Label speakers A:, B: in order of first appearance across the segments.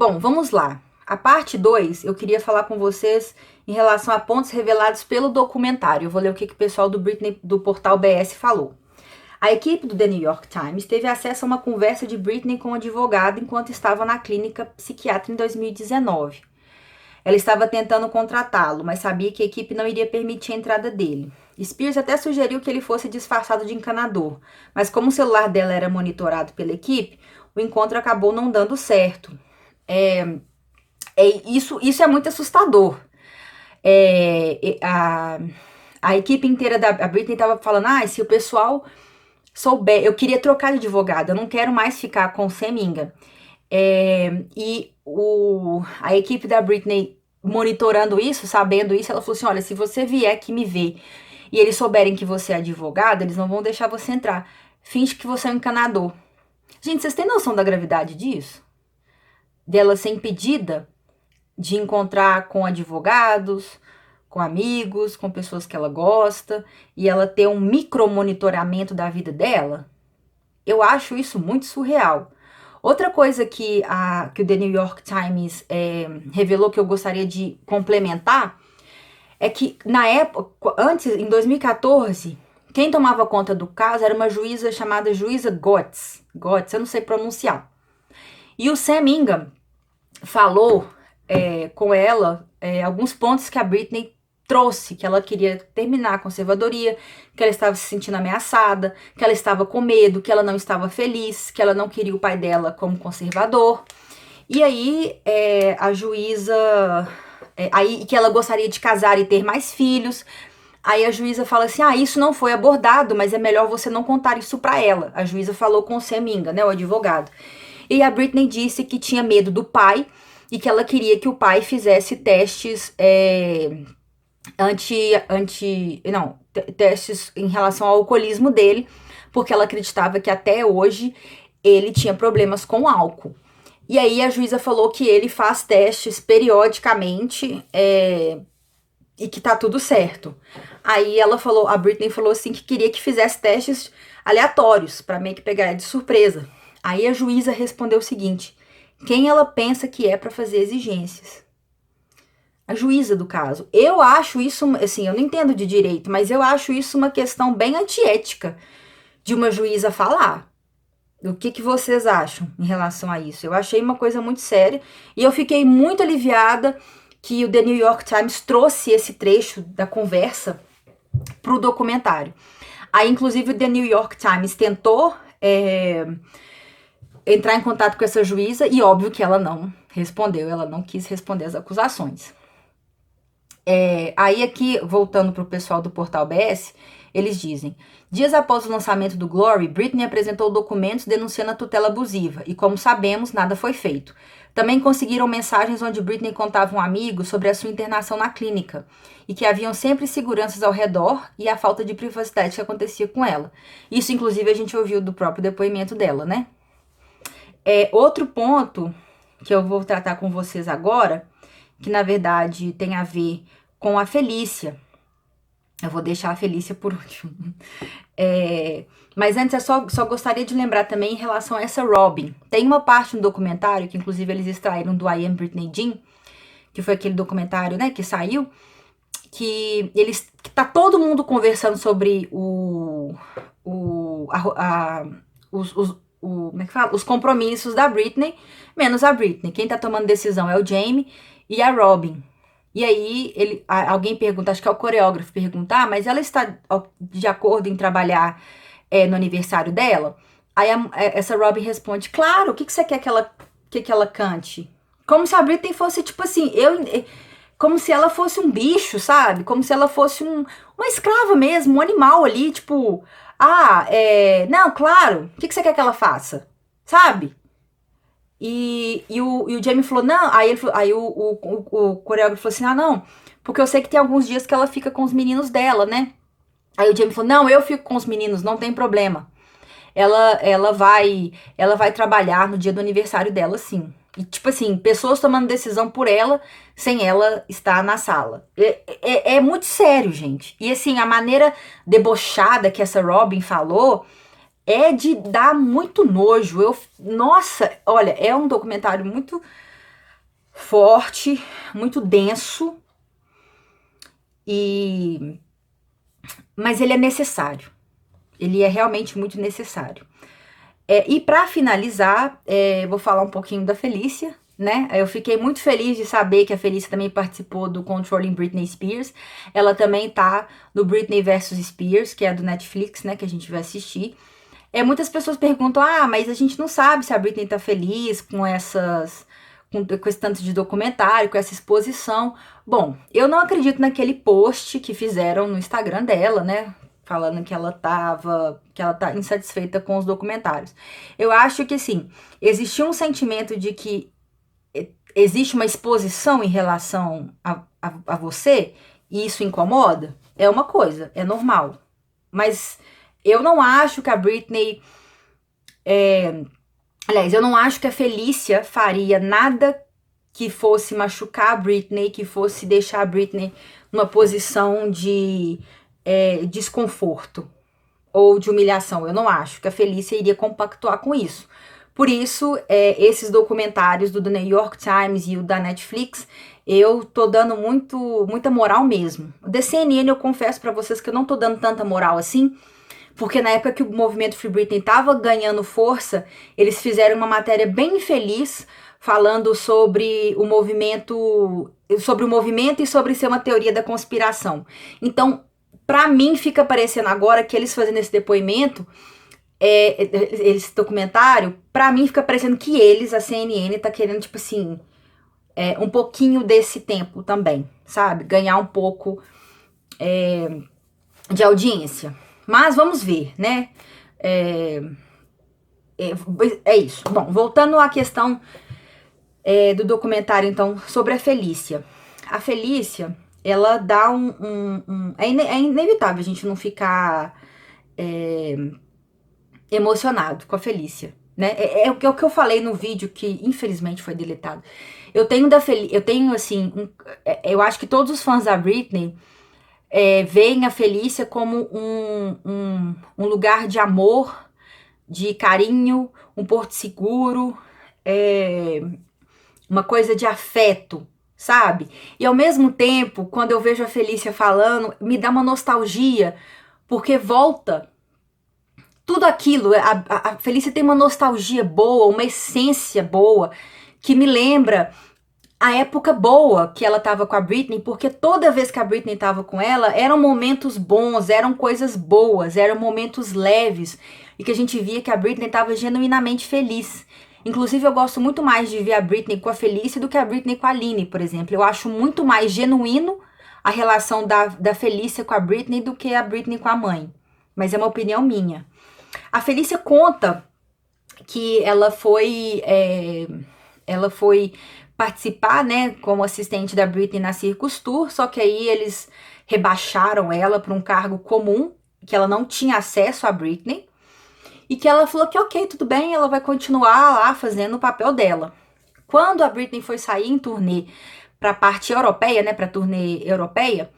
A: Bom, vamos lá. A parte 2, eu queria falar com vocês em relação a pontos revelados pelo documentário. Eu vou ler o que o pessoal do Britney, do portal BS falou. A equipe do The New York Times teve acesso a uma conversa de Britney com um advogado enquanto estava na clínica psiquiátrica em 2019. Ela estava tentando contratá-lo, mas sabia que a equipe não iria permitir a entrada dele. Spears até sugeriu que ele fosse disfarçado de encanador, mas como o celular dela era monitorado pela equipe, o encontro acabou não dando certo. Isso é muito assustador. A equipe inteira da Britney estava falando, se o pessoal souber, eu queria trocar de advogado, eu não quero mais ficar com o Sam Ingham. A equipe da Britney monitorando isso, sabendo isso, ela falou assim, olha, se você vier aqui me ver e eles souberem que você é advogado, eles não vão deixar você entrar. Finge que você é um encanador. Gente, vocês têm noção da gravidade disso? Dela ser impedida de encontrar com advogados, com amigos, com pessoas que ela gosta, e ela ter um micromonitoramento da vida dela? Eu acho isso muito surreal. Outra coisa que o The New York Times revelou, que eu gostaria de complementar, é que na época, antes, em 2014, quem tomava conta do caso era uma juíza chamada juíza Gotts, eu não sei pronunciar. E o Sam Ingham falou com ela alguns pontos que a Britney trouxe, que ela queria terminar a conservadoria, que ela estava se sentindo ameaçada, que ela estava com medo, que ela não estava feliz, que ela não queria o pai dela como conservador. E aí a juíza, que ela gostaria de casar e ter mais filhos. Aí a juíza fala assim, isso não foi abordado, mas é melhor você não contar isso pra ela. A juíza falou com o Sam Ingham, né, o advogado. E a Britney disse que tinha medo do pai e que ela queria que o pai fizesse testes testes em relação ao alcoolismo dele, porque ela acreditava que até hoje ele tinha problemas com álcool. E aí a juíza falou que ele faz testes periodicamente e que tá tudo certo. Aí a Britney falou assim que queria que fizesse testes aleatórios, pra meio que pegar de surpresa. Aí a juíza respondeu o seguinte: quem ela pensa que é pra fazer exigências? A juíza do caso. Eu acho isso, assim, eu não entendo de direito, mas eu acho isso uma questão bem antiética de uma juíza falar. O que vocês acham em relação a isso? Eu achei uma coisa muito séria e eu fiquei muito aliviada que o The New York Times trouxe esse trecho da conversa pro documentário. Aí, inclusive, o The New York Times tentou entrar em contato com essa juíza e óbvio que ela não respondeu, ela não quis responder as acusações. Aí aqui, voltando pro pessoal do portal BS, eles dizem: dias após o lançamento do Glory, Britney apresentou documentos denunciando a tutela abusiva e, como sabemos, nada foi feito. Também conseguiram mensagens onde Britney contava a um amigo sobre a sua internação na clínica e que haviam sempre seguranças ao redor e a falta de privacidade que acontecia com ela. Isso, inclusive, a gente ouviu do próprio depoimento dela, né? Outro ponto que eu vou tratar com vocês agora, que na verdade tem a ver com a Felícia. Eu vou deixar a Felícia por último. Mas antes eu só gostaria de lembrar também em relação a essa Robin. Tem uma parte no documentário, que inclusive eles extraíram do I Am Britney Jean, que foi aquele documentário, né, que saiu, que tá todo mundo conversando sobre como é que fala? Os compromissos da Britney, menos a Britney. Quem tá tomando decisão é o Jamie e a Robin. E aí, alguém pergunta, acho que é o coreógrafo, perguntar, mas ela está de acordo em trabalhar no aniversário dela? Aí essa Robin responde, claro, o que você quer que ela cante? Como se a Britney fosse, tipo assim, como se ela fosse um bicho, sabe? Como se ela fosse uma escrava mesmo, um animal ali, tipo, não, claro, o que você quer que ela faça? Sabe? E o Jamie falou, não, aí o coreógrafo falou assim, não, porque eu sei que tem alguns dias que ela fica com os meninos dela, né? Aí o Jamie falou, não, eu fico com os meninos, não tem problema. Ela vai trabalhar no dia do aniversário dela, sim. E, tipo assim, pessoas tomando decisão por ela, sem ela estar na sala. É muito sério, gente. E, assim, a maneira debochada que essa Robin falou é de dar muito nojo. Nossa, olha, é um documentário muito forte, muito denso, mas ele é necessário. Ele é realmente muito necessário. E para finalizar, vou falar um pouquinho da Felícia, né? Eu fiquei muito feliz de saber que a Felícia também participou do Controlling Britney Spears. Ela também tá no Britney vs Spears, que é do Netflix, né? Que a gente vai assistir. Muitas pessoas perguntam, mas a gente não sabe se a Britney tá feliz com esse tanto de documentário, com essa exposição. Bom, eu não acredito naquele post que fizeram no Instagram dela, né? Falando que ela tá insatisfeita com os documentários. Eu acho que, assim, existia um sentimento de que existe uma exposição em relação a você, e isso incomoda, é uma coisa, é normal. Mas eu não acho que a Britney... Aliás, eu não acho que a Felícia faria nada que fosse machucar a Britney, que fosse deixar a Britney numa posição de desconforto ou de humilhação. Eu não acho que a Felícia iria compactuar com isso. Por isso, esses documentários do The New York Times e o da Netflix, eu tô dando muita moral mesmo. O da CNN, eu confesso pra vocês que eu não tô dando tanta moral assim, porque na época que o movimento Free Britney tava ganhando força, eles fizeram uma matéria bem infeliz falando sobre o movimento e sobre ser uma teoria da conspiração. Então, pra mim, fica parecendo agora que eles fazendo esse depoimento, esse documentário, pra mim fica parecendo que eles, a CNN, tá querendo, tipo assim, um pouquinho desse tempo também, sabe? Ganhar um pouco de audiência. Mas vamos ver, né? É isso. Bom, voltando à questão do documentário, então, sobre a Felícia. A Felícia, ela dá é inevitável a gente não ficar emocionado com a Felícia, né? É o que eu falei no vídeo que infelizmente foi deletado. Eu tenho assim, eu acho que todos os fãs da Britney veem a Felícia como um lugar de amor, de carinho, um porto seguro, uma coisa de afeto, sabe? E ao mesmo tempo, quando eu vejo a Felícia falando, me dá uma nostalgia, porque volta tudo aquilo. A Felícia tem uma nostalgia boa, uma essência boa, que me lembra a época boa que ela tava com a Britney, porque toda vez que a Britney tava com ela, eram momentos bons, eram coisas boas, eram momentos leves, e que a gente via que a Britney tava genuinamente feliz. Inclusive, eu gosto muito mais de ver a Britney com a Felícia do que a Britney com a Aline, por exemplo. Eu acho muito mais genuíno a relação da Felícia com a Britney do que a Britney com a mãe. Mas é uma opinião minha. A Felícia conta que ela foi participar, né, como assistente da Britney na Circus Tour, só que aí eles rebaixaram ela para um cargo comum, que ela não tinha acesso à Britney, e que ela falou que ok, tudo bem, ela vai continuar lá fazendo o papel dela. Quando a Britney foi sair em turnê para a parte europeia, né, para a turnê europeia,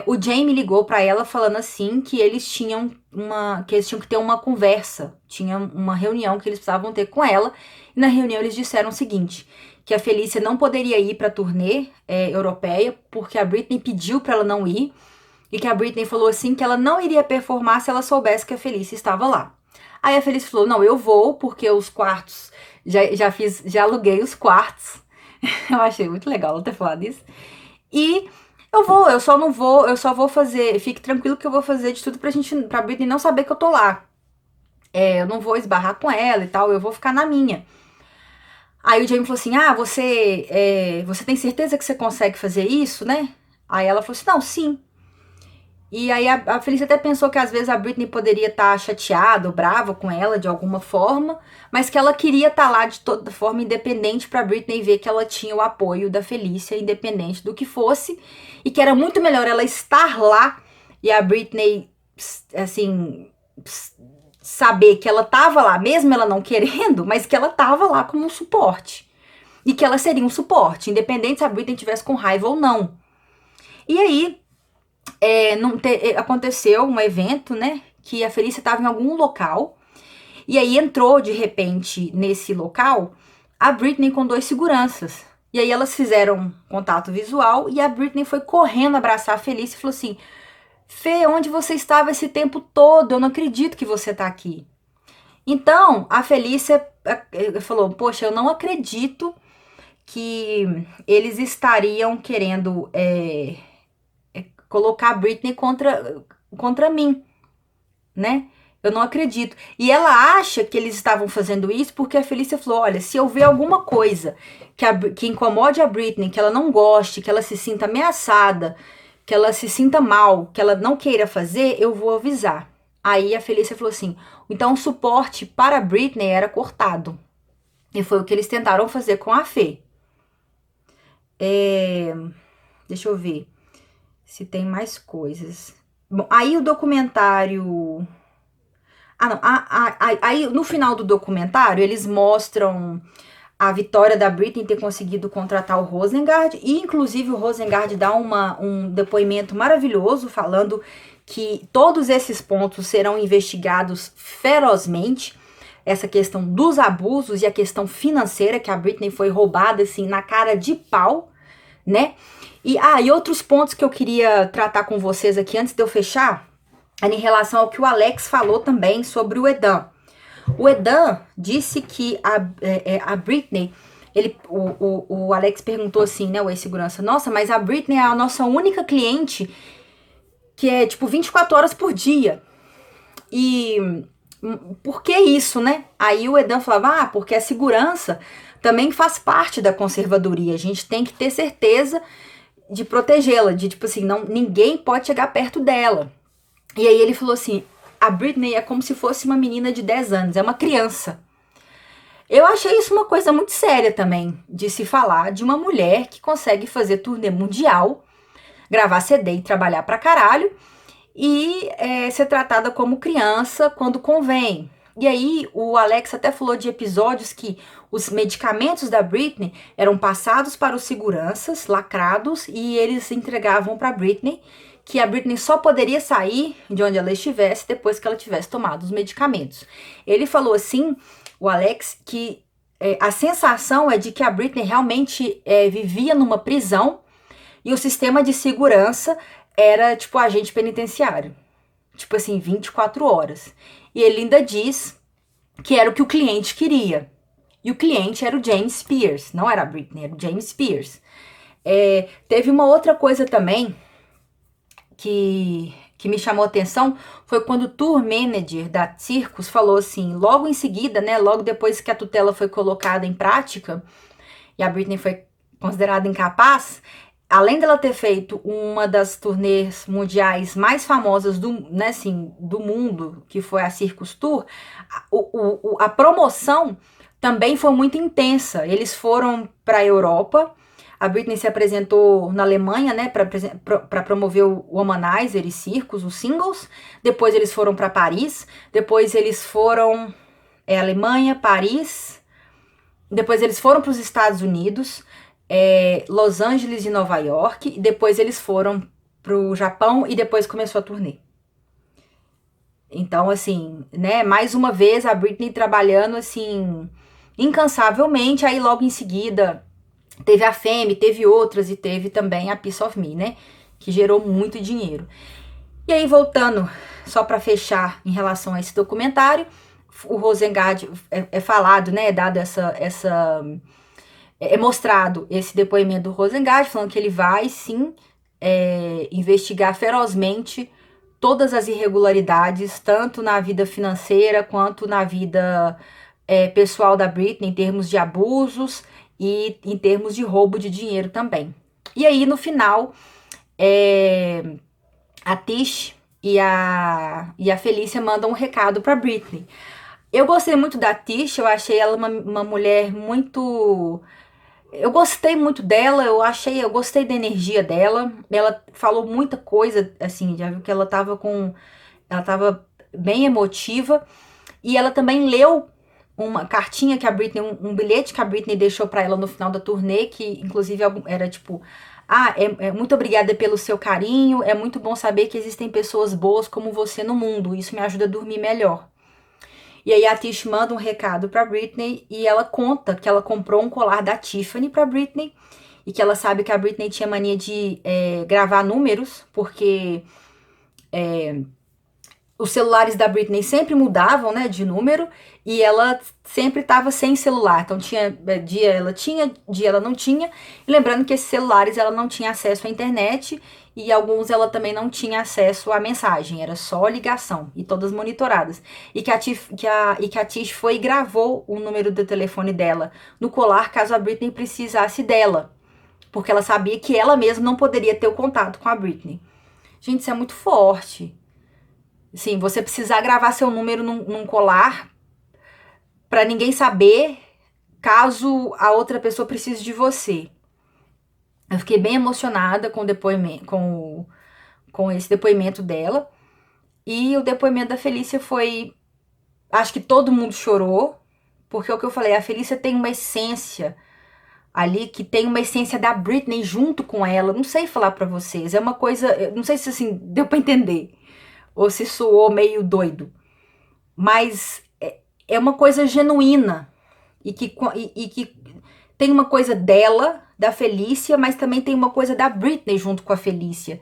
A: o Jamie ligou para ela falando assim que eles tinham que ter uma conversa, tinha uma reunião que eles precisavam ter com ela, e na reunião eles disseram o seguinte, que a Felícia não poderia ir para a turnê europeia, porque a Britney pediu para ela não ir, e que a Britney falou assim que ela não iria performar se ela soubesse que a Felícia estava lá. Aí a Felícia falou, não, eu vou, porque os quartos, já aluguei os quartos. Eu achei muito legal ela ter falado isso. E eu só vou fazer, fique tranquilo que eu vou fazer de tudo pra Britney não saber que eu tô lá. Eu não vou esbarrar com ela e tal, eu vou ficar na minha. Aí o Jamie falou assim, você tem certeza que você consegue fazer isso, né? Aí ela falou assim, não, sim. E aí a Felícia até pensou que às vezes a Britney poderia estar chateada ou brava com ela de alguma forma, mas que ela queria estar lá de toda forma independente pra Britney ver que ela tinha o apoio da Felícia, independente do que fosse, e que era muito melhor ela estar lá e a Britney, assim, saber que ela tava lá, mesmo ela não querendo, mas que ela tava lá como um suporte. E que ela seria um suporte, independente se a Britney tivesse com raiva ou não. E aí, aconteceu um evento, né, que a Felícia estava em algum local, e aí entrou, de repente, nesse local, a Britney com 2 seguranças. E aí elas fizeram contato visual e a Britney foi correndo abraçar a Felícia e falou assim: Fê, onde você estava esse tempo todo? Eu não acredito que você tá aqui. Então, a Felícia falou: Poxa, eu não acredito que eles estariam querendo colocar a Britney contra mim, né? Eu não acredito. E ela acha que eles estavam fazendo isso porque a Felícia falou: olha, se eu ver alguma coisa que incomode a Britney, que ela não goste, que ela se sinta ameaçada, que ela se sinta mal, que ela não queira fazer, eu vou avisar. Aí a Felícia falou assim: então o suporte para a Britney era cortado. E foi o que eles tentaram fazer com a Fê. Deixa eu ver se tem mais coisas. Bom, aí o documentário. Ah, não. Aí no final do documentário eles mostram a vitória da Britney ter conseguido contratar o Rosengard. E inclusive o Rosengard dá um depoimento maravilhoso falando que todos esses pontos serão investigados ferozmente. Essa questão dos abusos e a questão financeira, que a Britney foi roubada assim na cara de pau, né? E outros pontos que eu queria tratar com vocês aqui antes de eu fechar, é em relação ao que o Alex falou também sobre o Edan. O Edan disse que a Britney, o Alex perguntou assim, né, o ex-segurança, nossa, mas a Britney é a nossa única cliente que é tipo 24 horas por dia. E por que isso, né? Aí o Edan falava, porque a segurança também faz parte da conservadoria. A gente tem que ter certeza de protegê-la, de tipo assim, ninguém pode chegar perto dela. E aí ele falou assim, a Britney é como se fosse uma menina de 10 anos, é uma criança. Eu achei isso uma coisa muito séria também, de se falar de uma mulher que consegue fazer turnê mundial, gravar CD e trabalhar pra caralho, e ser tratada como criança quando convém. E aí o Alex até falou de episódios que os medicamentos da Britney eram passados para os seguranças, lacrados, e eles entregavam para Britney, que a Britney só poderia sair de onde ela estivesse depois que ela tivesse tomado os medicamentos. Ele falou assim, o Alex, que a sensação é de que a Britney realmente vivia numa prisão e o sistema de segurança era tipo agente penitenciário. Tipo assim, 24 horas. E ele ainda diz que era o que o cliente queria. E o cliente era o James Spears, não era a Britney, era o James Spears. Teve uma outra coisa também que me chamou a atenção, foi quando o tour manager da Circus falou assim, logo em seguida, né, logo depois que a tutela foi colocada em prática, e a Britney foi considerada incapaz, além dela ter feito uma das turnês mundiais mais famosas do mundo, que foi a Circus Tour, a promoção também foi muito intensa. Eles foram para a Europa, a Britney se apresentou na Alemanha, né, para promover o Womanizer e Circus, os singles. Depois eles foram para Paris, depois eles foram Alemanha, Paris, depois eles foram para os Estados Unidos, Los Angeles e Nova York, e depois eles foram pro Japão e depois começou a turnê. Então, assim, né, mais uma vez a Britney trabalhando, assim, incansavelmente, aí logo em seguida teve a Femme, teve outras e teve também a Piece of Me, né, que gerou muito dinheiro. E aí, voltando, só para fechar em relação a esse documentário, o Rosengard falado, né, dado mostrado esse depoimento do Rosengard, falando que ele vai, sim, investigar ferozmente todas as irregularidades, tanto na vida financeira quanto na vida pessoal da Britney, em termos de abusos e em termos de roubo de dinheiro também. E aí, no final, a Tish e a Felícia mandam um recado pra Britney. Eu gostei muito da Tish, eu achei ela uma mulher muito... Eu gostei muito dela, eu gostei da energia dela. Ela falou muita coisa, assim, já viu que ela tava bem emotiva. E ela também leu uma cartinha que a Britney, um bilhete que a Britney deixou pra ela no final da turnê, que inclusive era tipo, muito obrigada pelo seu carinho, é muito bom saber que existem pessoas boas como você no mundo, isso me ajuda a dormir melhor. E aí a Tish manda um recado pra Britney e ela conta que ela comprou um colar da Tiffany pra Britney e que ela sabe que a Britney tinha mania de gravar números, porque os celulares da Britney sempre mudavam, né, de número, e ela sempre estava sem celular. Então tinha dia ela tinha, dia ela não tinha. E lembrando que esses celulares ela não tinha acesso à internet e alguns ela também não tinha acesso à mensagem, era só ligação e todas monitoradas. E que a Tish foi e gravou o número do telefone dela no colar caso a Britney precisasse dela, porque ela sabia que ela mesma não poderia ter o contato com a Britney. Gente, isso é muito forte. Sim, você precisar gravar seu número num colar para ninguém saber caso a outra pessoa precise de você. Eu fiquei bem emocionada com o depoimento, com esse depoimento dela. E o depoimento da Felícia foi... Acho que todo mundo chorou, porque é o que eu falei, a Felícia tem uma essência ali, que tem uma essência da Britney junto com ela. Não sei falar pra vocês, é uma coisa... Não sei se assim, deu pra entender, ou se soou meio doido. Mas é uma coisa genuína e que tem uma coisa dela, da Felícia, mas também tem uma coisa da Britney junto com a Felícia,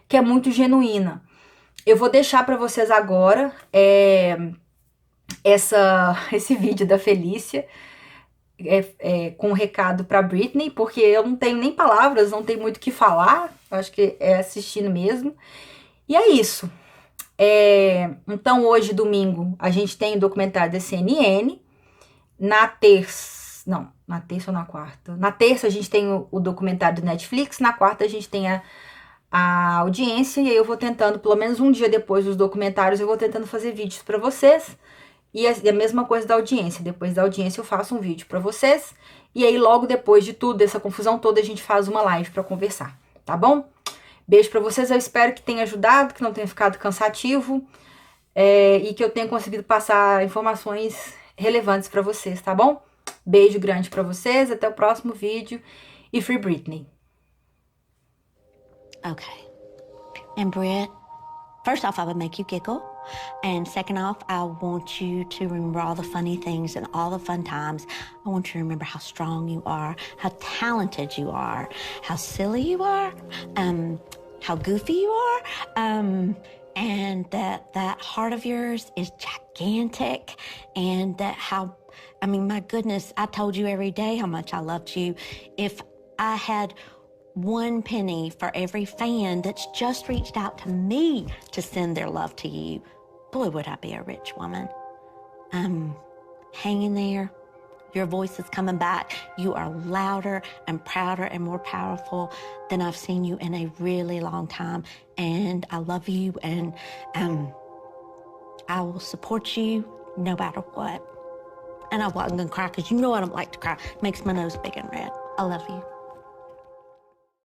A: que é muito genuína. Eu vou deixar pra vocês agora esse vídeo da Felícia com um recado pra Britney, porque eu não tenho nem palavras, não tenho muito o que falar, acho que é assistindo mesmo. E é isso. Então, hoje, domingo, a gente tem o documentário da CNN. Na terça ou na quarta? Na terça a gente tem o documentário do Netflix, na quarta a gente tem a audiência, e aí eu vou tentando, pelo menos um dia depois dos documentários, eu vou tentando fazer vídeos pra vocês. E a mesma coisa da audiência. Depois da audiência eu faço um vídeo pra vocês. E aí, logo depois de tudo, dessa confusão toda, a gente faz uma live pra conversar, tá bom? Beijo pra vocês, eu espero que tenha ajudado, que não tenha ficado cansativo, e que eu tenha conseguido passar informações relevantes pra vocês, tá bom? Beijo grande pra vocês, até o próximo vídeo e Free Britney.
B: Okay. And Britt, first off, I would make you giggle. And second off, I want you to remember all the funny things and all the fun times. I want you to remember how strong you are, how talented you are, how silly you are, how goofy you are, and that heart of yours is gigantic, and that I mean, my goodness, I told you every day how much I loved you. If I had 1 penny for every fan that's just reached out to me to send their love to you, boy, would I be a rich woman. Hang in there. Your voice is coming back. You are louder and prouder and more powerful than I've seen you in a really long time. And I love you, and I will support you no matter what. And I'm gonna cry because you know I don't like to cry. It makes my nose big and red. I love you.